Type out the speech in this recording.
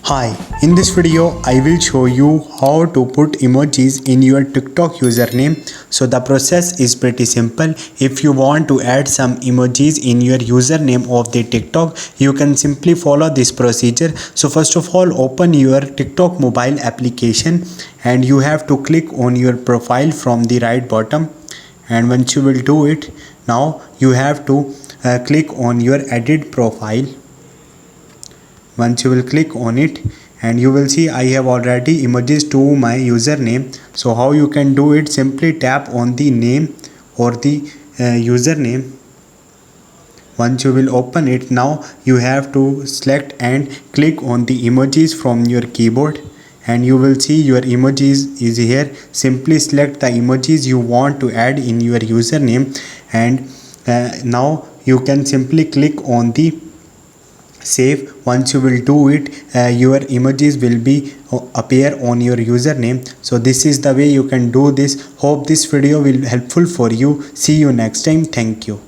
Hi, in this video I will show you how to put emojis in your TikTok username. So the process is pretty simple. If you want to add some emojis in your username of the TikTok, you can simply follow this procedure. So first of all, open your TikTok mobile application and you have to click on your profile from the right bottom. And once you will do it, now you have to click on your edit profile. Once you will click on it, and you will see I have already emojis to my username. So how you can do it, simply tap on the name or the username. Once you will open it, now you have to select and click on the emojis from your keyboard, and you will see your emojis is here. Simply select the emojis you want to add in your username, and now you can simply click on the save. Once you will do it, your emojis will be appear on your username. So this is the way you can do this. Hope this video will helpful for you. See you next time. Thank you.